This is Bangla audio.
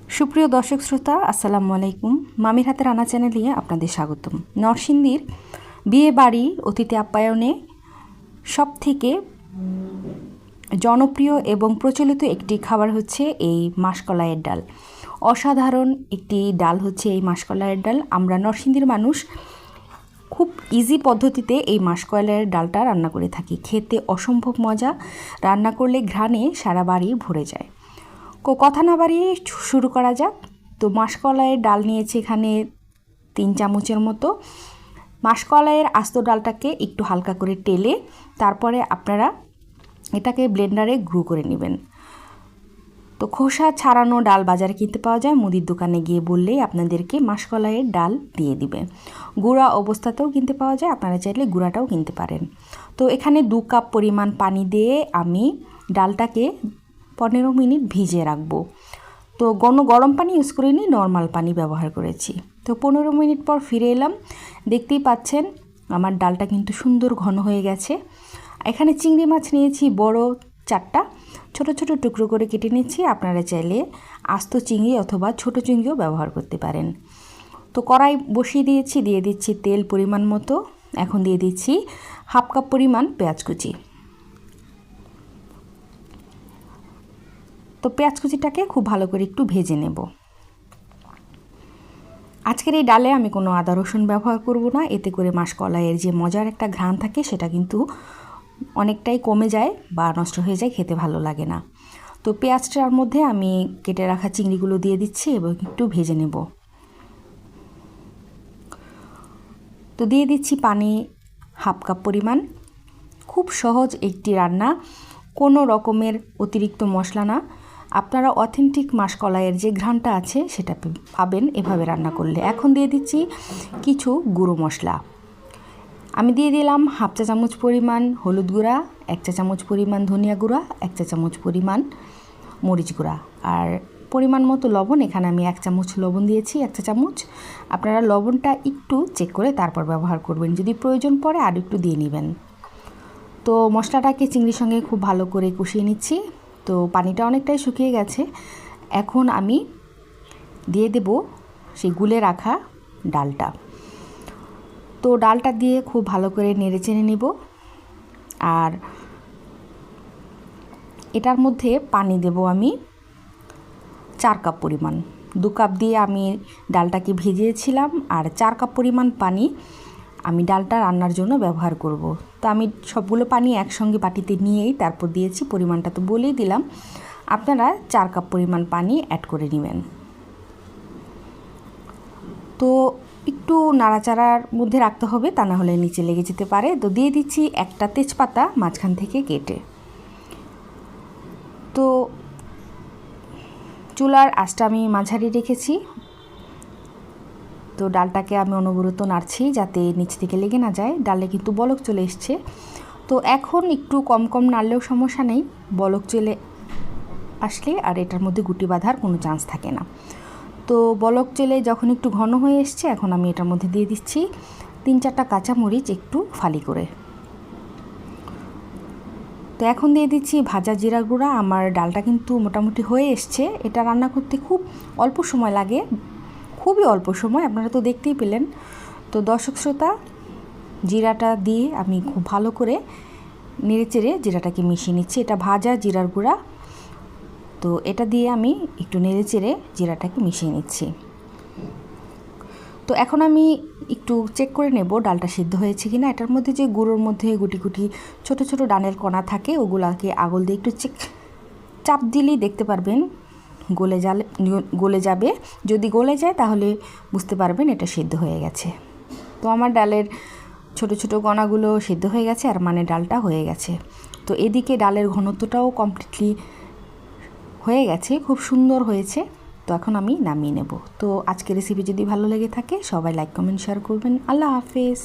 সুপ্রিয় দর্শক শ্রোতা, আসসালামু আলাইকুম। মামির হাতে রান্না চ্যানেলে আপনাদের স্বাগতম। নরসিংদীর বিয়ে বাড়ি অতিথি আপ্যায়নে সবথেকে জনপ্রিয় এবং প্রচলিত একটি খাবার হচ্ছে এই মাসকলাইয়ের ডাল। অসাধারণ একটি ডাল হচ্ছে এই মাসকলাইয়ের ডাল। আমরা নরসিংদীর মানুষ খুব ইজি পদ্ধতিতে এই মাসকলাইয়ের ডালটা রান্না করে থাকি। খেতে অসম্ভব মজা, রান্না করলে ঘ্রাণে সারা বাড়ি ভরে যায়। কথা না বাড়িয়ে শুরু করা যাক। তো মাসকলাইয়ের ডাল নিয়েছি এখানে 3 চামচের মতো। মাসকলাইয়ের আস্ত ডালটাকে একটু হালকা করে টেলে তারপরে আপনারা এটাকে ব্লেন্ডারে গুঁড়ো করে নেবেন। তো খোসা ছাড়ানো ডাল বাজারে কিনতে পাওয়া যায়, মুদির দোকানে গিয়ে বললেই আপনাদেরকে মাসকলাইয়ের ডাল দিয়ে দিবে। গুঁড়া অবস্থাতেও কিনতে পাওয়া যায়, আপনারা চাইলে গুঁড়াটাও কিনতে পারেন। তো এখানে 2 কাপ পরিমাণ পানি দিয়ে আমি ডালটাকে 15 মিনিট ভিজিয়ে রাখবো। তো গরম পানি ইউজ করিনি, নর্মাল পানি ব্যবহার করেছি। তো 15 মিনিট পর ফিরে এলাম। দেখতেই পাচ্ছেন আমার ডালটা কিন্তু সুন্দর ঘন হয়ে গেছে। এখানে চিংড়ি মাছ নিয়েছি বড় 4টা, ছোট ছোট টুকরো করে কেটে নিচ্ছি। আপনারা চাইলে আস্ত চিংড়ি অথবা ছোট চিংড়িও ব্যবহার করতে পারেন। তো কড়াই বসিয়ে দিয়েছি, দিয়ে দিচ্ছি তেল পরিমাণ মতো। এখন দিয়ে দিচ্ছি 1/2 কাপ পরিমাণ পেঁয়াজ কুচি। তো পেঁয়াজ কুচিটাকে খুব ভালো করে একটু ভেজে নেব। আজকের এই ডালে আমি কোনো আদা রসুন ব্যবহার করব না, এতে করে মাসকলাইয়ের যে মজার একটা ঘ্রাণ থাকে সেটা কিন্তু অনেকটাই কমে যায় বা নষ্ট হয়ে যায়, খেতে ভালো লাগে না। তো পেঁয়াজটার মধ্যে আমি কেটে রাখা চিংড়িগুলো দিয়ে দিচ্ছি এবং একটু ভেজে নেব। তো দিয়ে দিচ্ছি পানি 1/2 কাপ পরিমাণ। খুব সহজ একটি রান্না, কোনো রকমের অতিরিক্ত মশলা না। আপনারা অথেন্টিক মাসকলাইয়ের যে ঘ্রাণটা আছে সেটা পাবেন এভাবে রান্না করলে। এখন দিয়ে দিচ্ছি কিছু গুঁড়ো মশলা। আমি দিয়ে দিলাম 1/2 চা চামচ পরিমাণ হলুদ গুঁড়া, 1 চা চামচ পরিমাণ ধনিয়া গুঁড়া, 1 চা চামচ পরিমাণ মরিচ গুঁড়া, আর পরিমাণ মতো লবণ। এখানে আমি 1 চামচ লবণ দিয়েছি, 1 চা চামচ। আপনারা লবণটা একটু চেক করে তারপর ব্যবহার করবেন, যদি প্রয়োজন পড়ে আর একটু দিয়ে নেবেন। তো মশলাটাকে চিংড়ির সঙ্গে খুব ভালো করে কষিয়ে নিচ্ছি। তো পানিটা অনেকটাই শুকিয়ে গেছে। এখন আমি দিয়ে দেব সেই গুলে রাখা ডালটা। তো ডালটা দিয়ে খুব ভালো করে নেড়ে চেড়ে নেব। আর এটার মধ্যে পানি দেব আমি 4 কাপ পরিমাণ। 2 কাপ দিয়ে আমি ডালটাকে ভিজিয়েছিলাম, আর 4 কাপ পরিমাণ পানি আমি ডালটা রান্নার জন্য ব্যবহার করব। তো আমি সবগুলো পানি একসঙ্গে বাটিতে নিয়েই তারপর দিয়েছি। পরিমাণটা তো বলেই দিলাম, আপনারা 4 কাপ পরিমাণ পানি অ্যাড করে নেবেন। তো একটু নাড়াচাড়ার মধ্যে রাখতে হবে, তা না হলে নিচে লেগে যেতে পারে। তো দিয়ে দিচ্ছি একটা তেজপাতা মাঝখান থেকে কেটে। তো চুলার আঁচটা আমি মাঝারি রেখেছি। তো ডালটাকে আমি অনবরত নাড়ছি যাতে নিচ থেকে লেগে না যায়। ডালে কিন্তু বলক চলে এসছে। তো এখন একটু কম কম নাড়লেও সমস্যা নেই, বলক চলে আসলে আর এটার মধ্যে গুটি বাঁধার কোনো চান্স থাকে না। তো বলক চলে যখন একটু ঘন হয়ে এসছে, এখন আমি এটার মধ্যে দিয়ে দিচ্ছি 3-4টা কাঁচামরিচ একটু ফালি করে। তো এখন দিয়ে দিচ্ছি ভাজা জিরা গুঁড়া। আমার ডালটা কিন্তু মোটামুটি হয়ে এসছে। এটা রান্না করতে খুব অল্প সময় লাগে, খুবই অল্প সময়, আপনারা তো দেখতেই পেলেন। তো দর্শক শ্রোতা, জিরাটা দিয়ে আমি খুব ভালো করে নেড়ে চেড়ে জিরাটাকে মিশিয়ে নিচ্ছি। এটা ভাজা জিরার গুঁড়া। তো এটা দিয়ে আমি একটু নেড়ে চেড়ে জিরাটাকে মিশিয়ে নিচ্ছি। তো এখন আমি একটু চেক করে নেব ডালটা সিদ্ধ হয়েছে কিনা। এটার মধ্যে যে গুঁড়োর মধ্যে গুটি গুটি ছোট ছোট ডালের কণা থাকে, ওগুলাকে আঙুল দিয়ে একটু চাপ দিলেই দেখতে পারবেন গলে যাবে। যদি গলে যায় তাহলে বুঝতে পারবেন এটা সিদ্ধ হয়ে গেছে। তো আমার ডালের ছোট ছোট কণাগুলো সিদ্ধ হয়ে গেছে, আর মানে ডালটা হয়ে গেছে। তো এদিকে ডালের ঘনত্বটাও কমপ্লিটলি হয়ে গেছে, খুব সুন্দর হয়েছে। তো এখন আমি নামিয়ে নেব। তো আজকের রেসিপি যদি ভালো লেগে থাকে সবাই লাইক কমেন্ট শেয়ার করবেন। আল্লাহ হাফেজ।